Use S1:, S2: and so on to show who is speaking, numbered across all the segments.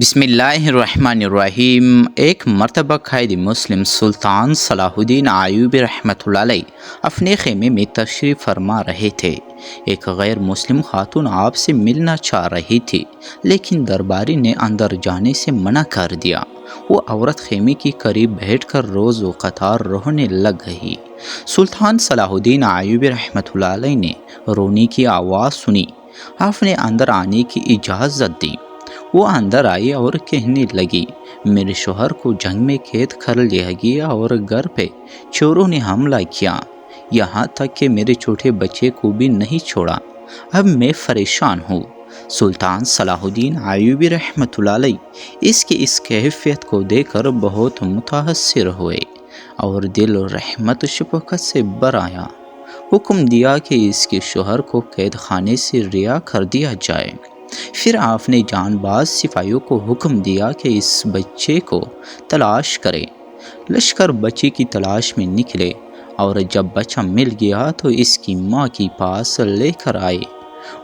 S1: بسم اللہ الرحمن الرحیم۔ ایک مرتبہ قائد مسلم سلطان صلاح الدین ایوبی رحمۃ اللہ علیہ اپنے خیمے میں تشریف فرما رہے تھے۔ ایک غیر مسلم خاتون آپ سے ملنا چاہ رہی تھی، لیکن درباری نے اندر جانے سے منع کر دیا۔ وہ عورت خیمے کے قریب بیٹھ کر روز و قطار رونے لگ گئی۔ سلطان صلاح الدین ایوبی رحمۃ اللہ علیہ نے رونے کی آواز سنی۔ آپ نے اندر آنے کی اجازت دی۔ وہ اندر آئی اور کہنے لگی، میرے شوہر کو جنگ میں قید کر لیا گیا اور گھر پہ چوروں نے حملہ کیا، یہاں تک کہ میرے چھوٹے بچے کو بھی نہیں چھوڑا۔ اب میں پریشان ہوں۔ سلطان صلاح الدین ایوبی رحمۃ اللہ علیہ اس کی اس کیفیت کو دیکھ کر بہت متاثر ہوئے اور دل و رحمت و شفقت سے بھر آیا۔ حکم دیا کہ اس کے شوہر کو قید خانے سے رہا کر دیا جائے۔ پھر آپ نے جان باز سپاہیوں کو حکم دیا کہ اس بچے کو تلاش کرے۔ لشکر بچے کی تلاش میں نکلے اور جب بچہ مل گیا تو اس کی ماں کے پاس لے کر آئے۔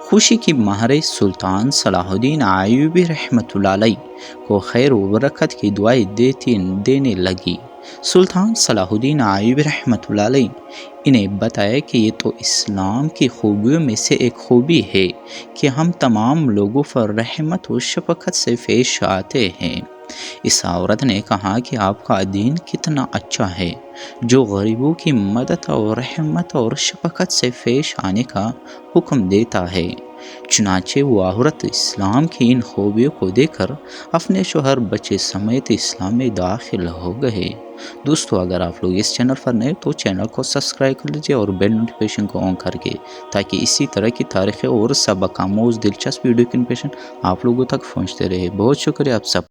S1: خوشی کی مارے سلطان صلاح الدین ایوبی رحمۃ اللہ علیہ کو خیر و برکت کی دعائیں دینے لگی۔ سلطان صلاح الدین ایوبی رحمۃ اللہ علیہ انہیں بتایا کہ یہ تو اسلام کی خوبیوں میں سے ایک خوبی ہے کہ ہم تمام لوگوں پر رحمت و شفقت سے پیش آتے ہیں۔ اس عورت نے کہا کہ آپ کا دین کتنا اچھا ہے، جو غریبوں کی مدد اور رحمت اور شفقت سے پیش آنے کا حکم دیتا ہے۔ چنانچہ وہ عورت اسلام کی ان خوبیوں کو دیکھ کر اپنے شوہر بچے سمیت اسلام میں داخل ہو گئے۔ دوستو، اگر آپ لوگ اس چینل پر نئے تو چینل کو سبسکرائب کر لیجیے اور بیل نوٹیفیکیشن کو آن کر کے، تاکہ اسی طرح کی تاریخی اور سبق آموز دلچسپ ویڈیو کی نوٹیفیکیشن آپ لوگوں تک پہنچتے رہے۔ بہت شکریہ آپ سب